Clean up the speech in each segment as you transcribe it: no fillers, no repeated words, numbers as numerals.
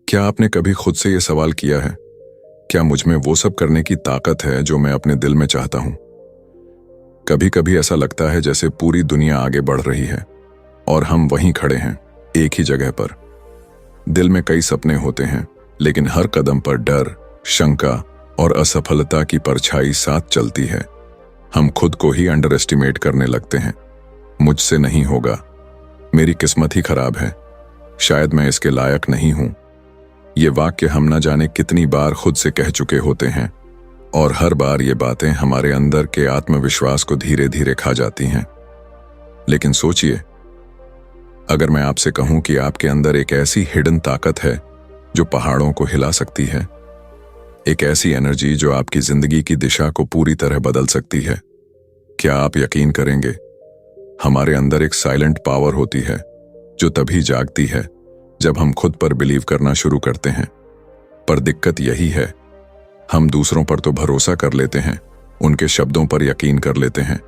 क्या आपने कभी खुद से ये सवाल किया है, क्या मुझ में वो सब करने की ताकत है जो मैं अपने दिल में चाहता हूं? कभी कभी ऐसा लगता है जैसे पूरी दुनिया आगे बढ़ रही है और हम वहीं खड़े हैं, एक ही जगह पर। दिल में कई सपने होते हैं, लेकिन हर कदम पर डर, शंका और असफलता की परछाई साथ चलती है। हम खुद को ही अंडर एस्टिमेट करने लगते हैं। मुझसे नहीं होगा, मेरी किस्मत ही खराब है, शायद मैं इसके लायक नहीं हूं। ये वाक्य हम न जाने कितनी बार खुद से कह चुके होते हैं, और हर बार ये बातें हमारे अंदर के आत्मविश्वास को धीरे धीरे खा जाती हैं। लेकिन सोचिए, अगर मैं आपसे कहूं कि आपके अंदर एक ऐसी हिडन ताकत है जो पहाड़ों को हिला सकती है, एक ऐसी एनर्जी जो आपकी जिंदगी की दिशा को पूरी तरह बदल सकती है, क्या आप यकीन करेंगे? हमारे अंदर एक साइलेंट पावर होती है जो तभी जागती है जब हम खुद पर बिलीव करना शुरू करते हैं। पर दिक्कत यही है, हम दूसरों पर तो भरोसा कर लेते हैं, उनके शब्दों पर यकीन कर लेते हैं,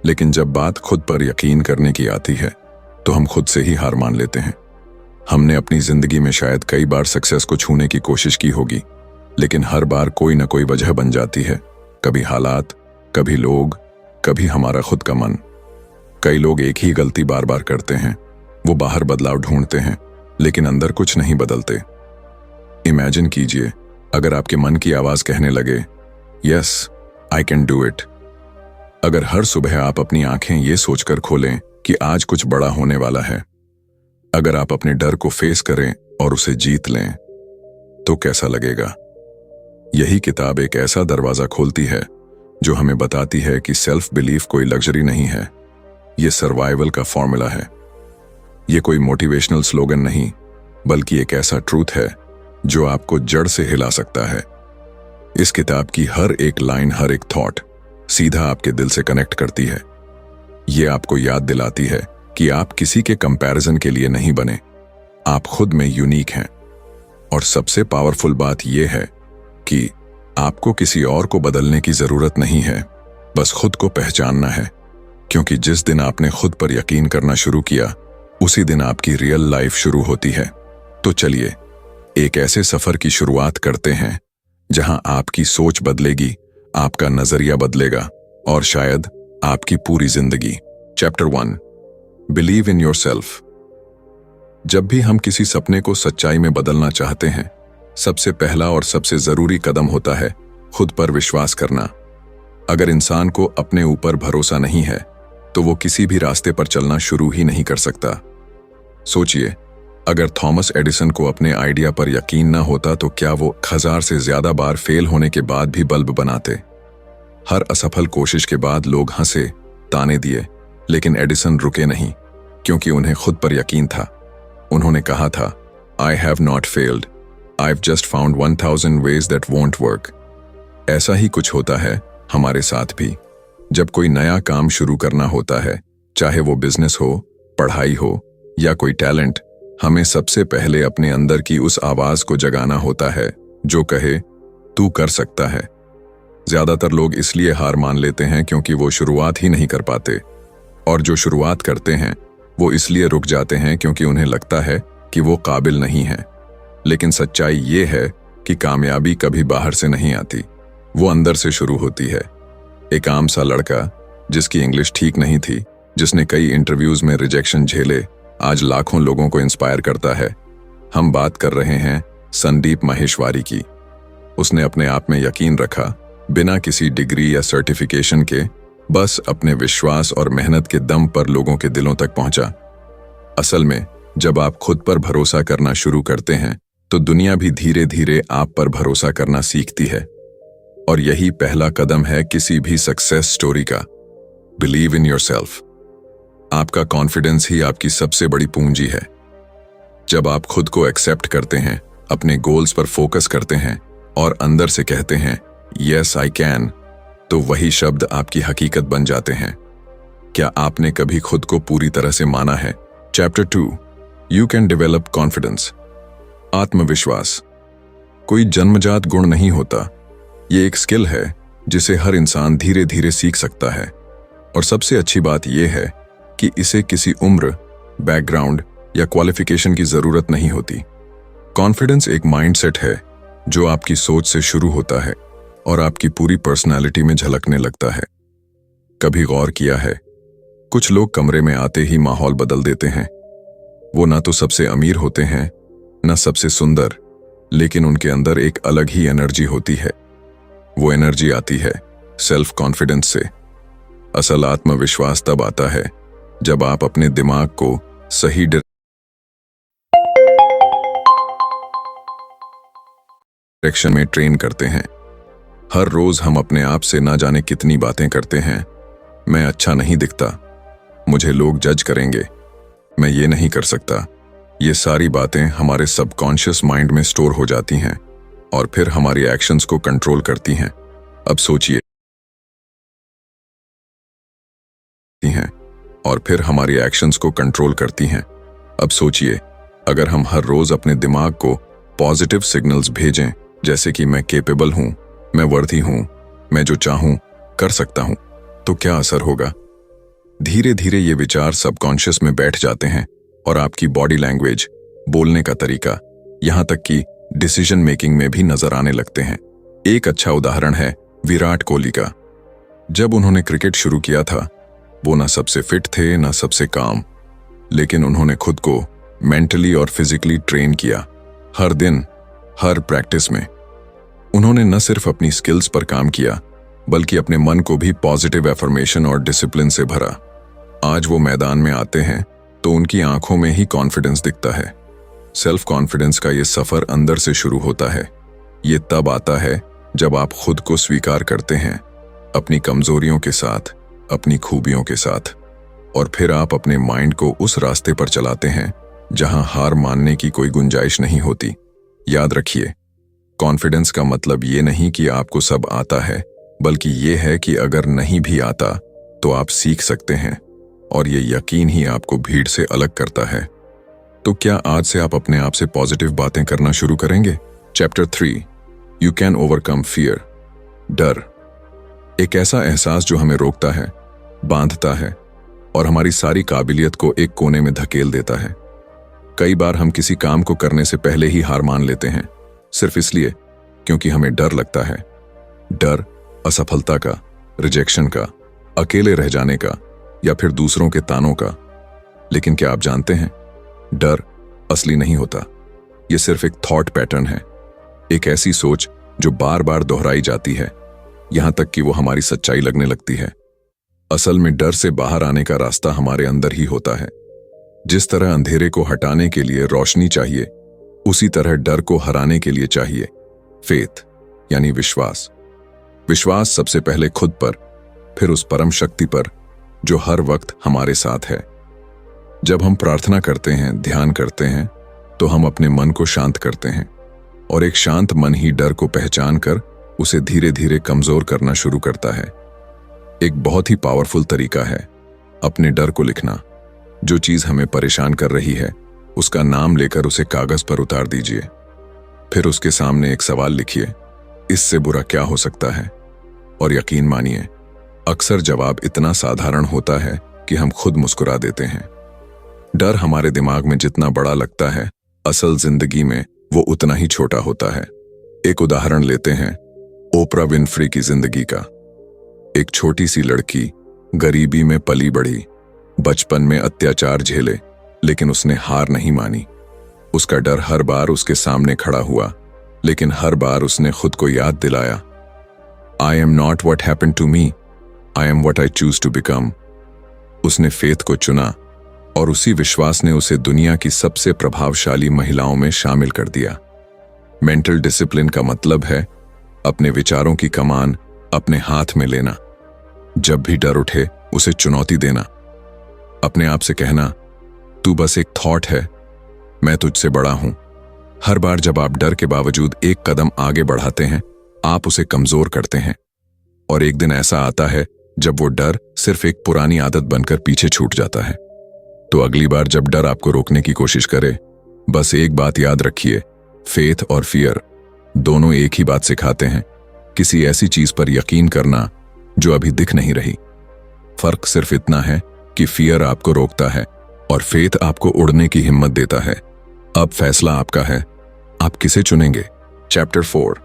लेकिन जब बात खुद पर यकीन करने की आती है तो हम खुद से ही हार मान लेते हैं। हमने अपनी जिंदगी में शायद कई बार सक्सेस को छूने की कोशिश की होगी, लेकिन हर बार कोई ना कोई वजह बन जाती है। कभी हालात, कभी लोग, कभी हमारा खुद का मन। कई लोग एक ही गलती बार बार करते हैं, वो बाहर बदलाव ढूंढते हैं, लेकिन अंदर कुछ नहीं बदलते। इमेजिन कीजिए, अगर आपके मन की आवाज कहने लगे, yes I can do it. अगर हर सुबह आप अपनी आंखें ये सोचकर खोलें कि आज कुछ बड़ा होने वाला है, अगर आप अपने डर को फेस करें और उसे जीत लें, तो कैसा लगेगा? यही किताब एक ऐसा दरवाजा खोलती है जो हमें बताती है कि सेल्फ बिलीफ कोई लग्जरी नहीं है, ये सर्वाइवल का फॉर्मूला है। ये कोई मोटिवेशनल स्लोगन नहीं, बल्कि एक ऐसा ट्रूथ है जो आपको जड़ से हिला सकता है। इस किताब की हर एक लाइन, हर एक थॉट सीधा आपके दिल से कनेक्ट करती है। ये आपको याद दिलाती है कि आप किसी के कंपैरिजन के लिए नहीं बने, आप खुद में यूनिक हैं। और सबसे पावरफुल बात यह है कि आपको किसी और को बदलने की जरूरत नहीं है, बस खुद को पहचानना है। क्योंकि जिस दिन आपने खुद पर यकीन करना शुरू किया, उसी दिन आपकी रियल लाइफ शुरू होती है। तो चलिए एक ऐसे सफर की शुरुआत करते हैं जहां आपकी सोच बदलेगी, आपका नजरिया बदलेगा और शायद आपकी पूरी जिंदगी। Chapter 1, believe in yourself. जब भी हम किसी सपने को सच्चाई में बदलना चाहते हैं, सबसे पहला और सबसे जरूरी कदम होता है खुद पर विश्वास करना। अगर इंसान को अपने ऊपर भरोसा नहीं है तो वो किसी भी रास्ते पर चलना शुरू ही नहीं कर सकता। सोचिए, अगर थॉमस एडिसन को अपने आइडिया पर यकीन ना होता तो क्या वो 1000 से ज्यादा बार फेल होने के बाद भी बल्ब बनाते? हर असफल कोशिश के बाद लोग हंसे, ताने दिए, लेकिन एडिसन रुके नहीं, क्योंकि उन्हें खुद पर यकीन था। उन्होंने कहा था, I have not failed, I've just found 1000 ways that won't work। ऐसा ही कुछ होता है हमारे साथ भी। जब कोई नया काम शुरू करना होता है, चाहे वो बिजनेस हो, पढ़ाई हो या कोई टैलेंट, हमें सबसे पहले अपने अंदर की उस आवाज को जगाना होता है जो कहे तू कर सकता है। ज्यादातर लोग इसलिए हार मान लेते हैं क्योंकि वो शुरुआत ही नहीं कर पाते, और जो शुरुआत करते हैं वो इसलिए रुक जाते हैं क्योंकि उन्हें लगता है कि वो काबिल नहीं है। लेकिन सच्चाई ये है कि कामयाबी कभी बाहर से नहीं आती, वो अंदर से शुरू होती है। एक आम सा लड़का जिसकी इंग्लिश ठीक नहीं थी, जिसने कई इंटरव्यूज में रिजेक्शन झेले, आज लाखों लोगों को इंस्पायर करता है। हम बात कर रहे हैं संदीप माहेश्वरी की। उसने अपने आप में यकीन रखा, बिना किसी डिग्री या सर्टिफिकेशन के, बस अपने विश्वास और मेहनत के दम पर लोगों के दिलों तक पहुंचा। असल में जब आप खुद पर भरोसा करना शुरू करते हैं तो दुनिया भी धीरे धीरे आप पर भरोसा करना सीखती है। और यही पहला कदम है किसी भी सक्सेस स्टोरी का, बिलीव इन योरसेल्फ। आपका कॉन्फिडेंस ही आपकी सबसे बड़ी पूंजी है। जब आप खुद को एक्सेप्ट करते हैं, अपने गोल्स पर फोकस करते हैं और अंदर से कहते हैं यस आई कैन, तो वही शब्द आपकी हकीकत बन जाते हैं। क्या आपने कभी खुद को पूरी तरह से माना है? Chapter 2, you can develop confidence. आत्मविश्वास कोई जन्मजात गुण नहीं होता, ये एक स्किल है जिसे हर इंसान धीरे धीरे सीख सकता है। और सबसे अच्छी बात यह है कि इसे किसी उम्र, बैकग्राउंड या क्वालिफिकेशन की जरूरत नहीं होती। कॉन्फिडेंस एक माइंडसेट है जो आपकी सोच से शुरू होता है और आपकी पूरी पर्सनालिटी में झलकने लगता है। कभी गौर किया है, कुछ लोग कमरे में आते ही माहौल बदल देते हैं। वो ना तो सबसे अमीर होते हैं, ना सबसे सुंदर, लेकिन उनके अंदर एक अलग ही एनर्जी होती है। वो एनर्जी आती है सेल्फ कॉन्फिडेंस से। असल आत्मविश्वास तब आता है जब आप अपने दिमाग को सही डायरेक्शन में ट्रेन करते हैं। हर रोज हम अपने आप से ना जाने कितनी बातें करते हैं। मैं अच्छा नहीं दिखता, मुझे लोग जज करेंगे, मैं ये नहीं कर सकता। ये सारी बातें हमारे सबकॉन्शियस माइंड में स्टोर हो जाती हैं और फिर हमारी एक्शंस को कंट्रोल करती हैं। अब सोचिए अब सोचिए, अगर हम हर रोज अपने दिमाग को पॉजिटिव सिग्नल्स भेजें, जैसे कि मैं केपेबल हूं, मैं वर्दी हूं, मैं जो चाहूं कर सकता हूं, तो क्या असर होगा? धीरे धीरे ये विचार सबकॉन्शियस में बैठ जाते हैं और आपकी बॉडी लैंग्वेज, बोलने का तरीका, यहां तक कि डिसीजन मेकिंग में भी नजर आने लगते हैं। एक अच्छा उदाहरण है विराट कोहली का। जब उन्होंने क्रिकेट शुरू किया था, वो ना सबसे फिट थे, ना सबसे काम, लेकिन उन्होंने खुद को मेंटली और फिजिकली ट्रेन किया। हर दिन, हर प्रैक्टिस में उन्होंने न सिर्फ अपनी स्किल्स पर काम किया, बल्कि अपने मन को भी पॉजिटिव एफर्मेशन और डिसिप्लिन से भरा। आज वो मैदान में आते हैं तो उनकी आंखों में ही कॉन्फिडेंस दिखता है। सेल्फ कॉन्फिडेंस का ये सफर अंदर से शुरू होता है। ये तब आता है जब आप खुद को स्वीकार करते हैं, अपनी कमजोरियों के साथ, अपनी खूबियों के साथ, और फिर आप अपने माइंड को उस रास्ते पर चलाते हैं जहां हार मानने की कोई गुंजाइश नहीं होती। याद रखिए, कॉन्फिडेंस का मतलब ये नहीं कि आपको सब आता है, बल्कि ये है कि अगर नहीं भी आता तो आप सीख सकते हैं, और ये यकीन ही आपको भीड़ से अलग करता है। तो क्या आज से आप अपने आप से पॉजिटिव बातें करना शुरू करेंगे? Chapter 3, you can overcome fear. डर एक ऐसा एहसास जो हमें रोकता है, बांधता है और हमारी सारी काबिलियत को एक कोने में धकेल देता है। कई बार हम किसी काम को करने से पहले ही हार मान लेते हैं, सिर्फ इसलिए क्योंकि हमें डर लगता है। डर असफलता का, रिजेक्शन का, अकेले रह जाने का, या फिर दूसरों के तानों का। लेकिन क्या आप जानते हैं, डर असली नहीं होता। ये सिर्फ एक थॉट पैटर्न है, एक ऐसी सोच जो बार बार दोहराई जाती है, यहां तक कि वो हमारी सच्चाई लगने लगती है। असल में डर से बाहर आने का रास्ता हमारे अंदर ही होता है। जिस तरह अंधेरे को हटाने के लिए रोशनी चाहिए, उसी तरह डर को हराने के लिए चाहिए फेथ, यानी विश्वास। विश्वास सबसे पहले खुद पर, फिर उस परम शक्ति पर जो हर वक्त हमारे साथ है। जब हम प्रार्थना करते हैं, ध्यान करते हैं, तो हम अपने मन को शांत करते हैं, और एक शांत मन ही डर को पहचान कर उसे धीरे धीरे कमजोर करना शुरू करता है। एक बहुत ही पावरफुल तरीका है अपने डर को लिखना। जो चीज हमें परेशान कर रही है, उसका नाम लेकर उसे कागज पर उतार दीजिए। फिर उसके सामने एक सवाल लिखिए, इससे बुरा क्या हो सकता है? और यकीन मानिए, अक्सर जवाब इतना साधारण होता है कि हम खुद मुस्कुरा देते हैं। डर हमारे दिमाग में जितना बड़ा लगता है, असल जिंदगी में वो उतना ही छोटा होता है। एक उदाहरण लेते हैं ओपरा विनफ्री की जिंदगी का। एक छोटी सी लड़की, गरीबी में पली बढ़ी, बचपन में अत्याचार झेले, लेकिन उसने हार नहीं मानी। उसका डर हर बार उसके सामने खड़ा हुआ, लेकिन हर बार उसने खुद को याद दिलाया, I am not what happened to me, I am what I choose to become. उसने फेथ को चुना, और उसी विश्वास ने उसे दुनिया की सबसे प्रभावशाली महिलाओं में शामिल कर दिया। मेंटल डिसिप्लिन का मतलब है अपने विचारों की कमान अपने हाथ में लेना। जब भी डर उठे, उसे चुनौती देना। अपने आप से कहना, तू बस एक थॉट है, मैं तुझसे बड़ा हूं। हर बार जब आप डर के बावजूद एक कदम आगे बढ़ाते हैं, आप उसे कमजोर करते हैं। और एक दिन ऐसा आता है जब वो डर सिर्फ एक पुरानी आदत बनकर पीछे छूट जाता है। तो अगली बार जब डर आपको रोकने की कोशिश करे, बस एक बात याद रखिए, फेथ और फियर दोनों एक ही बात सिखाते हैं, किसी ऐसी चीज पर यकीन करना जो अभी दिख नहीं रही। फर्क सिर्फ इतना है कि फियर आपको रोकता है और फेथ आपको उड़ने की हिम्मत देता है। अब फैसला आपका है, आप किसे चुनेंगे? Chapter 4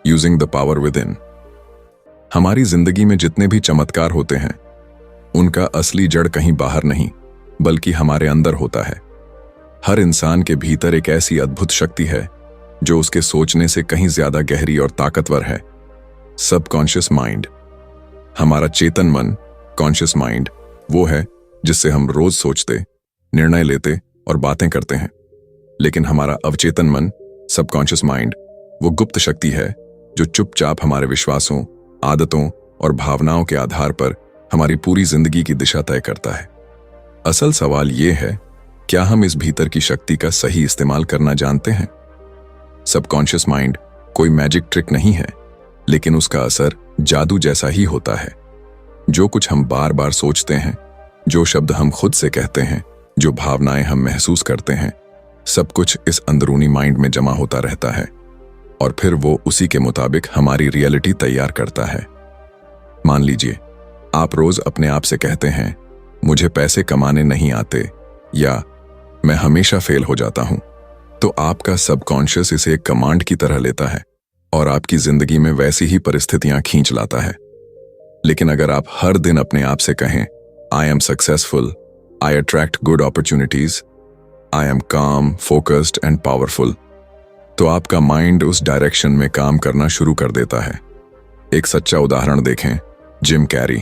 using the power with in. हमारी जिंदगी में जितने भी चमत्कार होते हैं उनका असली जड़ कहीं बाहर नहीं बल्कि हमारे अंदर होता है। हर इंसान के भीतर एक ऐसी अद्भुत शक्ति है जो उसके सोचने से कहीं ज्यादा गहरी और ताकतवर है। Subconscious mind. हमारा चेतन मन, कॉन्शियस माइंड, वो है जिससे हम रोज सोचते, निर्णय लेते और बातें करते हैं। लेकिन हमारा अवचेतन मन, सबकॉन्शियस माइंड, वो गुप्त शक्ति है जो चुपचाप हमारे विश्वासों, आदतों और भावनाओं के आधार पर हमारी पूरी जिंदगी की दिशा तय करता है। असल सवाल यह है, क्या हम इस भीतर की शक्ति का सही इस्तेमाल करना जानते हैं? सबकॉन्शियस माइंड कोई मैजिक ट्रिक नहीं है, लेकिन उसका असर जादू जैसा ही होता है। जो कुछ हम बार बार सोचते हैं, जो शब्द हम खुद से कहते हैं, जो भावनाएं हम महसूस करते हैं, सब कुछ इस अंदरूनी माइंड में जमा होता रहता है और फिर वो उसी के मुताबिक हमारी रियलिटी तैयार करता है। मान लीजिए आप रोज अपने आप से कहते हैं, मुझे पैसे कमाने नहीं आते या मैं हमेशा फेल हो जाता हूं, तो आपका सबकॉन्शियस इसे एक कमांड की तरह लेता है और आपकी जिंदगी में वैसी ही परिस्थितियां खींच लाता है। लेकिन अगर आप हर दिन अपने आप से कहें, I am successful, I attract good opportunities, I am काम, फोकस्ड एंड पावरफुल, तो आपका माइंड उस डायरेक्शन में काम करना शुरू कर देता है। एक सच्चा उदाहरण देखें, जिम कैरी।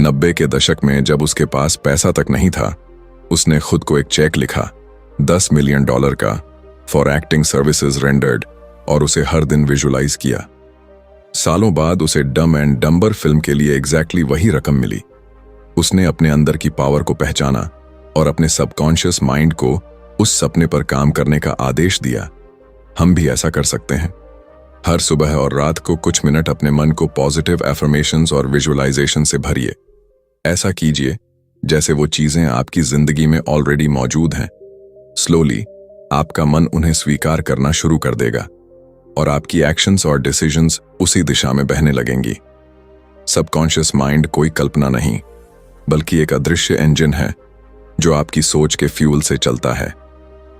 90 के दशक में जब उसके पास पैसा तक नहीं था, उसने खुद को एक चेक लिखा, $10 मिलियन का, फॉर एक्टिंग सर्विसेज रेंडर्ड, और उसे हर दिन विजुलाइज किया। सालों बाद उसे डम एंड डम्बर फिल्म के लिए एग्जैक्टली वही रकम मिली। उसने अपने अंदर की पावर को पहचाना और अपने सबकॉन्शियस माइंड को उस सपने पर काम करने का आदेश दिया। हम भी ऐसा कर सकते हैं। हर सुबह और रात को कुछ मिनट अपने मन को पॉजिटिव एफर्मेशंस और विजुअलाइजेशन से भरिए। ऐसा कीजिए जैसे वो चीजें आपकी जिंदगी में ऑलरेडी मौजूद हैं। स्लोली आपका मन उन्हें स्वीकार करना शुरू कर देगा और आपकी एक्शंस और डिसीजंस उसी दिशा में बहने लगेंगी। सबकॉन्शियस माइंड कोई कल्पना नहीं बल्कि एक अदृश्य इंजन है जो आपकी सोच के फ्यूल से चलता है।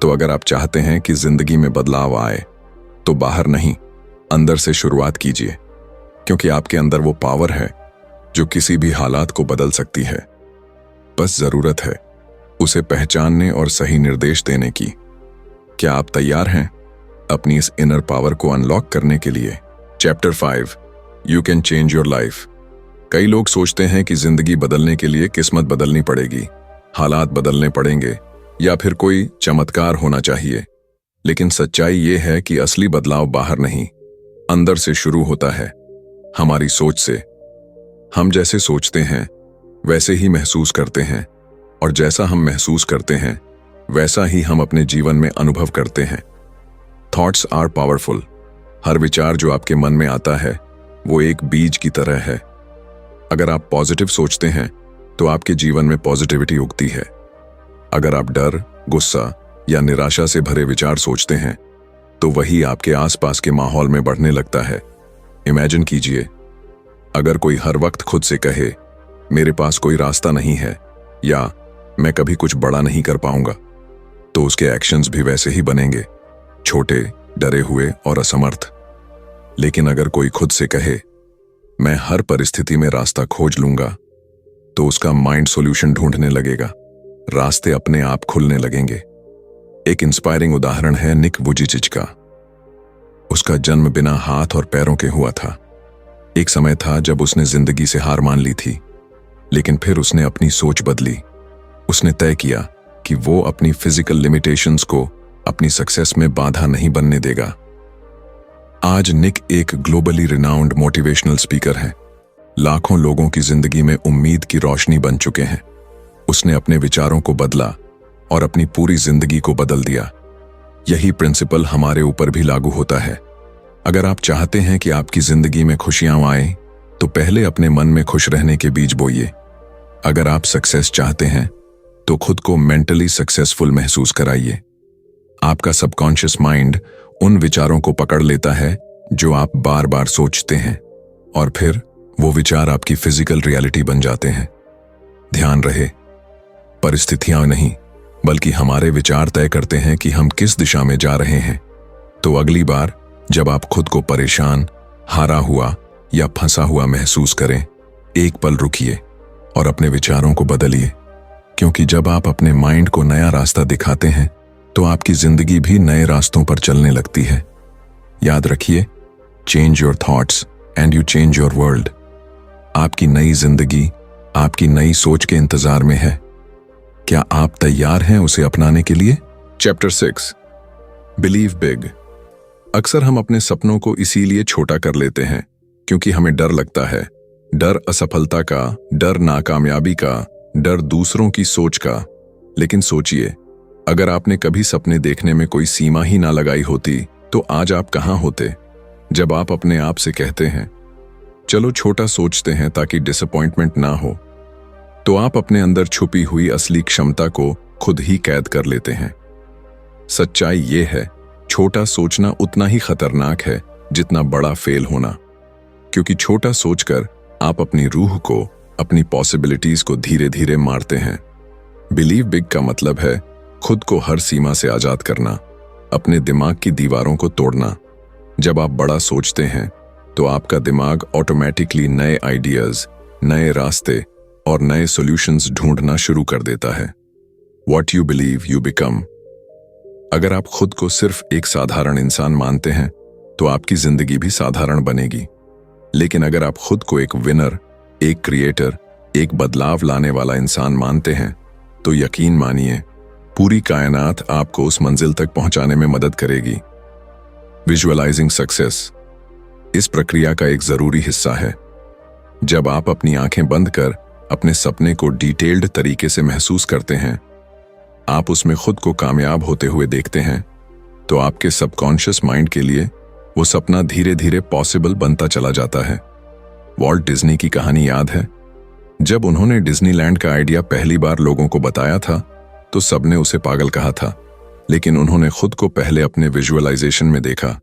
तो अगर आप चाहते हैं कि जिंदगी में बदलाव आए तो बाहर नहीं, अंदर से शुरुआत कीजिए, क्योंकि आपके अंदर वो पावर है जो किसी भी हालात को बदल सकती है। बस जरूरत है उसे पहचानने और सही निर्देश देने की। क्या आप तैयार हैं अपनी इस इनर पावर को अनलॉक करने के लिए? Chapter 5 you can change your life. कई लोग सोचते हैं कि जिंदगी बदलने के लिए किस्मत बदलनी पड़ेगी, हालात बदलने पड़ेंगे या फिर कोई चमत्कार होना चाहिए। लेकिन सच्चाई ये है कि असली बदलाव बाहर नहीं, अंदर से शुरू होता है, हमारी सोच से। हम जैसे सोचते हैं वैसे ही महसूस करते हैं और जैसा हम महसूस करते हैं वैसा ही हम अपने जीवन में अनुभव करते हैं। Thoughts are powerful. हर विचार जो आपके मन में आता है वो एक बीज की तरह है। अगर आप पॉजिटिव सोचते हैं तो आपके जीवन में पॉजिटिविटी उगती है। अगर आप डर, गुस्सा या निराशा से भरे विचार सोचते हैं तो वही आपके आसपास के माहौल में बढ़ने लगता है। इमेजिन कीजिए, अगर कोई हर वक्त खुद से कहे, मेरे पास कोई रास्ता नहीं है या मैं कभी कुछ बड़ा नहीं कर पाऊंगा, तो उसके एक्शंस भी वैसे ही बनेंगे, छोटे, डरे हुए और असमर्थ। लेकिन अगर कोई खुद से कहे, मैं हर परिस्थिति में रास्ता खोज लूंगा, तो उसका माइंड सॉल्यूशन ढूंढने लगेगा, रास्ते अपने आप खुलने लगेंगे। एक इंस्पायरिंग उदाहरण है निक वुजिचिच का। उसका जन्म बिना हाथ और पैरों के हुआ था। एक समय था जब उसने जिंदगी से हार मान ली थी, लेकिन फिर उसने अपनी सोच बदली। उसने तय किया कि वो अपनी फिजिकल लिमिटेशंस को अपनी सक्सेस में बाधा नहीं बनने देगा। आज निक एक ग्लोबली रिनाउंड मोटिवेशनल स्पीकर है। लाखों लोगों की जिंदगी में उम्मीद की रोशनी बन चुके हैं। उसने अपने विचारों को बदला और अपनी पूरी जिंदगी को बदल दिया। यही प्रिंसिपल हमारे ऊपर भी लागू होता है। अगर आप चाहते हैं कि आपकी जिंदगी में खुशियां आए, तो पहले अपने मन में खुश रहने के बीज बोइए। अगर आप सक्सेस चाहते हैं तो खुद को मेंटली सक्सेसफुल महसूस कराइए। आपका सबकॉन्शियस माइंड उन विचारों को पकड़ लेता है जो आप बार बार सोचते हैं और फिर वो विचार आपकी फिजिकल रियलिटी बन जाते हैं। ध्यान रहे, परिस्थितियां नहीं बल्कि हमारे विचार तय करते हैं कि हम किस दिशा में जा रहे हैं। तो अगली बार जब आप खुद को परेशान, हारा हुआ या फंसा हुआ महसूस करें, एक पल रुकिए और अपने विचारों को बदलिए, क्योंकि जब आप अपने माइंड को नया रास्ता दिखाते हैं तो आपकी जिंदगी भी नए रास्तों पर चलने लगती है। याद रखिए, change your thoughts and you change your world. आपकी नई जिंदगी आपकी नई सोच के इंतजार में है। क्या आप तैयार हैं उसे अपनाने के लिए? Chapter 6, believe big. अक्सर हम अपने सपनों को इसीलिए छोटा कर लेते हैं क्योंकि हमें डर लगता है। डर असफलता का, डर नाकामयाबी का, डर दूसरों की सोच का। लेकिन सोचिए, अगर आपने कभी सपने देखने में कोई सीमा ही ना लगाई होती तो आज आप कहां होते? जब आप अपने आप से कहते हैं चलो छोटा सोचते हैं ताकि डिसअपॉइंटमेंट ना हो, तो आप अपने अंदर छुपी हुई असली क्षमता को खुद ही कैद कर लेते हैं। सच्चाई ये है, छोटा सोचना उतना ही खतरनाक है जितना बड़ा फेल होना, क्योंकि छोटा सोचकर आप अपनी रूह को, अपनी पॉसिबिलिटीज को धीरे धीरे मारते हैं। बिलीव बिग का मतलब है खुद को हर सीमा से आजाद करना, अपने दिमाग की दीवारों को तोड़ना। जब आप बड़ा सोचते हैं तो आपका दिमाग ऑटोमेटिकली नए आइडियाज, नए रास्ते और नए सॉल्यूशंस ढूंढना शुरू कर देता है। What you believe you become. अगर आप खुद को सिर्फ एक साधारण इंसान मानते हैं तो आपकी जिंदगी भी साधारण बनेगी। लेकिन अगर आप खुद को एक विनर, एक क्रिएटर, एक बदलाव लाने वाला इंसान मानते हैं तो यकीन मानिए, पूरी कायनात आपको उस मंजिल तक पहुंचाने में मदद करेगी। विजुअलाइजिंग सक्सेस इस प्रक्रिया का एक जरूरी हिस्सा है। जब आप अपनी आंखें बंद कर अपने सपने को डिटेल्ड तरीके से महसूस करते हैं, आप उसमें खुद को कामयाब होते हुए देखते हैं, तो आपके सबकॉन्शियस माइंड के लिए वो सपना धीरे धीरे पॉसिबल बनता चला जाता है। वॉल्ट डिज्नी की कहानी याद है? जब उन्होंने डिज्नीलैंड का आइडिया पहली बार लोगों को बताया था तो सबने उसे पागल कहा था, लेकिन उन्होंने खुद को पहले अपने विजुअलाइजेशन में देखा,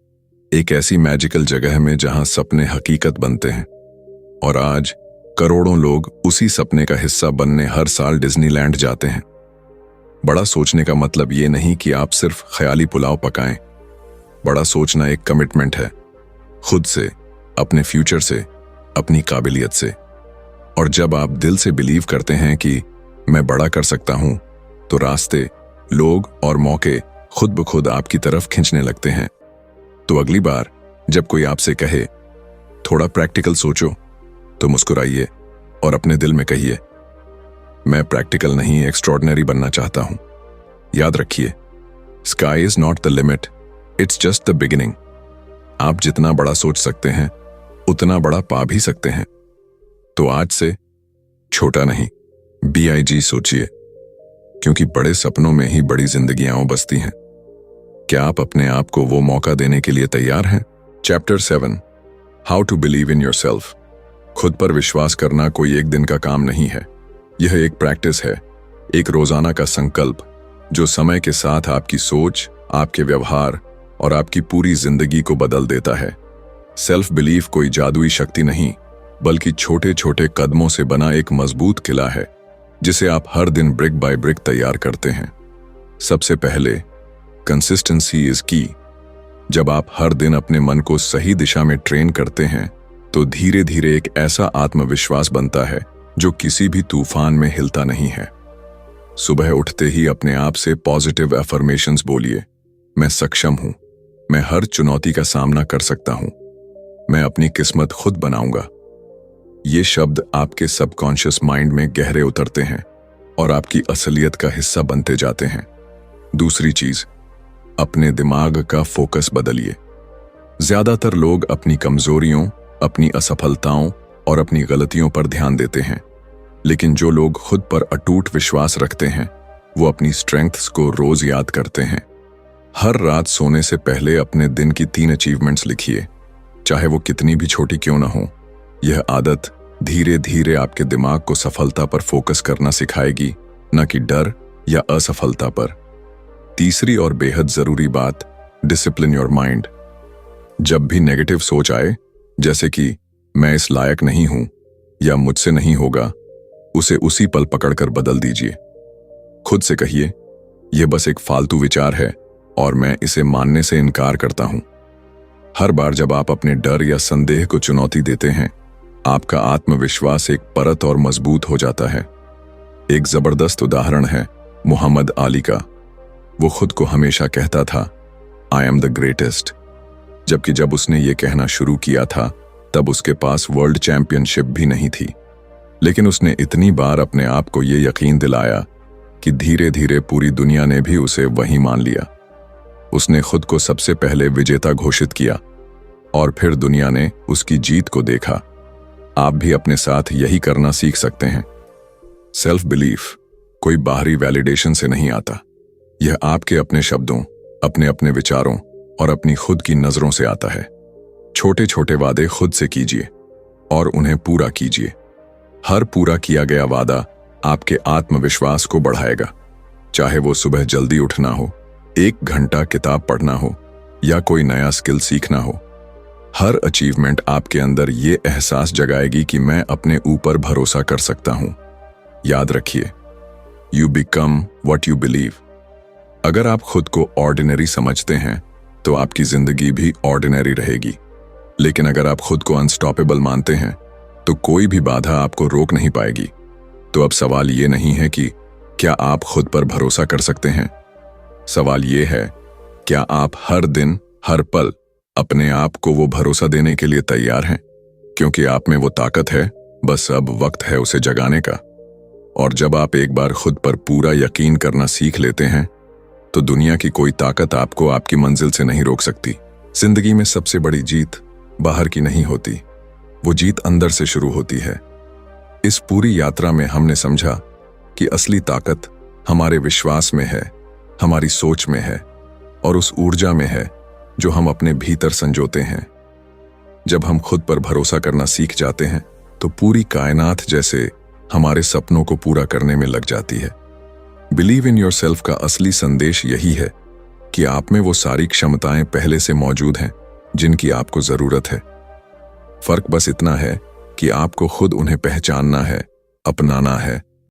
एक ऐसी मैजिकल जगह में जहां सपने हकीकत बनते हैं। और आज करोड़ों लोग उसी सपने का हिस्सा बनने हर साल डिज्नीलैंड जाते हैं। बड़ा सोचने का मतलब ये नहीं कि आप सिर्फ ख्याली पुलाव पकाएं। बड़ा सोचना एक कमिटमेंट है, खुद से, अपने फ्यूचर से, अपनी काबिलियत से। और जब आप दिल से बिलीव करते हैं कि मैं बड़ा कर सकता हूं, तो रास्ते, लोग और मौके खुद ब खुद आपकी तरफ खींचने लगते हैं। तो अगली बार जब कोई आपसे कहे थोड़ा प्रैक्टिकल सोचो, तो मुस्कुराइए और अपने दिल में कहिए, मैं प्रैक्टिकल नहीं, एक्स्ट्रॉर्डिनरी बनना चाहता हूं। याद रखिए, sky is not the limit, it's just the beginning. आप जितना बड़ा सोच सकते हैं उतना बड़ा पा भी सकते हैं। तो आज से छोटा नहीं, BIG सोचिए, क्योंकि बड़े सपनों में ही बड़ी जिंदगियां बसती हैं। क्या आप अपने आप को वो मौका देने के लिए तैयार हैं? Chapter 7, how to believe in yourself. खुद पर विश्वास करना कोई एक दिन का काम नहीं है। यह एक प्रैक्टिस है, एक रोजाना का संकल्प जो समय के साथ आपकी सोच, आपके व्यवहार और आपकी पूरी जिंदगी को बदल देता है। सेल्फ बिलीफ कोई जादुई शक्ति नहीं, बल्कि छोटे छोटे कदमों से बना एक मजबूत किला है जिसे आप हर दिन ब्रिक बाय ब्रिक तैयार करते हैं। सबसे पहले, कंसिस्टेंसी इज की। जब आप हर दिन अपने मन को सही दिशा में ट्रेन करते हैं तो धीरे धीरे एक ऐसा आत्मविश्वास बनता है जो किसी भी तूफान में हिलता नहीं है। सुबह उठते ही अपने आप से पॉजिटिव अफर्मेशंस बोलिए, मैं सक्षम हूं, मैं हर चुनौती का सामना कर सकता हूं, मैं अपनी किस्मत खुद बनाऊंगा। ये शब्द आपके सबकॉन्शियस माइंड में गहरे उतरते हैं और आपकी असलियत का हिस्सा बनते जाते हैं। दूसरी चीज, अपने दिमाग का फोकस बदलिए। ज्यादातर लोग अपनी कमजोरियों, अपनी असफलताओं और अपनी गलतियों पर ध्यान देते हैं, लेकिन जो लोग खुद पर अटूट विश्वास रखते हैं वो अपनी स्ट्रेंथ्स को रोज याद करते हैं। हर रात सोने से पहले अपने दिन की 3 अचीवमेंट्स लिखिए, चाहे वो कितनी भी छोटी क्यों ना हो। यह आदत धीरे धीरे आपके दिमाग को सफलता पर फोकस करना सिखाएगी, न कि डर या असफलता पर। तीसरी और बेहद जरूरी बात, डिसिप्लिन योर माइंड। जब भी नेगेटिव सोच आए, जैसे कि मैं इस लायक नहीं हूं या मुझसे नहीं होगा, उसे उसी पल पकड़कर बदल दीजिए। खुद से कहिए, यह बस एक फालतू विचार है और मैं इसे मानने से इनकार करता हूं। हर बार जब आप अपने डर या संदेह को चुनौती देते हैं, आपका आत्मविश्वास एक परत और मजबूत हो जाता है। एक जबरदस्त उदाहरण है मोहम्मद अली का। वो खुद को हमेशा कहता था, आई एम द ग्रेटेस्ट, जबकि जब उसने ये कहना शुरू किया था तब उसके पास वर्ल्ड चैंपियनशिप भी नहीं थी। लेकिन उसने इतनी बार अपने आप को ये यकीन दिलाया कि धीरे धीरे पूरी दुनिया ने भी उसे वही मान लिया। उसने खुद को सबसे पहले विजेता घोषित किया और फिर दुनिया ने उसकी जीत को देखा। आप भी अपने साथ यही करना सीख सकते हैं। सेल्फ बिलीफ कोई बाहरी वैलिडेशन से नहीं आता। यह आपके अपने शब्दों, अपने अपने विचारों और अपनी खुद की नजरों से आता है। छोटे छोटे वादे खुद से कीजिए और उन्हें पूरा कीजिए। हर पूरा किया गया वादा आपके आत्मविश्वास को बढ़ाएगा। चाहे वो सुबह जल्दी उठना हो, 1 घंटा किताब पढ़ना हो या कोई नया स्किल सीखना हो, हर अचीवमेंट आपके अंदर ये एहसास जगाएगी कि मैं अपने ऊपर भरोसा कर सकता हूं। याद रखिए, you become what you believe. अगर आप खुद को ऑर्डिनरी समझते हैं तो आपकी जिंदगी भी ऑर्डिनरी रहेगी। लेकिन अगर आप खुद को अनस्टॉपेबल मानते हैं तो कोई भी बाधा आपको रोक नहीं पाएगी। तो अब सवाल ये नहीं है कि क्या आप खुद पर भरोसा कर सकते हैं। सवाल ये है, क्या आप हर दिन, हर पल अपने आप को वो भरोसा देने के लिए तैयार हैं? क्योंकि आप में वो ताकत है, बस अब वक्त है उसे जगाने का। और जब आप एक बार खुद पर पूरा यकीन करना सीख लेते हैं तो दुनिया की कोई ताकत आपको आपकी मंजिल से नहीं रोक सकती। जिंदगी में सबसे बड़ी जीत बाहर की नहीं होती, वो जीत अंदर से शुरू होती है। इस पूरी यात्रा में हमने समझा कि असली ताकत हमारे विश्वास में है, हमारी सोच में है और उस ऊर्जा में है जो हम अपने भीतर संजोते हैं। जब हम खुद पर भरोसा करना सीख जाते हैं तो पूरी कायनात जैसे हमारे सपनों को पूरा करने में लग जाती है। बिलीव इन योरसेल्फ का असली संदेश यही है कि आप में वो सारी क्षमताएं पहले से मौजूद हैं जिनकी आपको जरूरत है। फर्क बस इतना है कि आपको खुद उन्हें पहचानना है, अपनाना है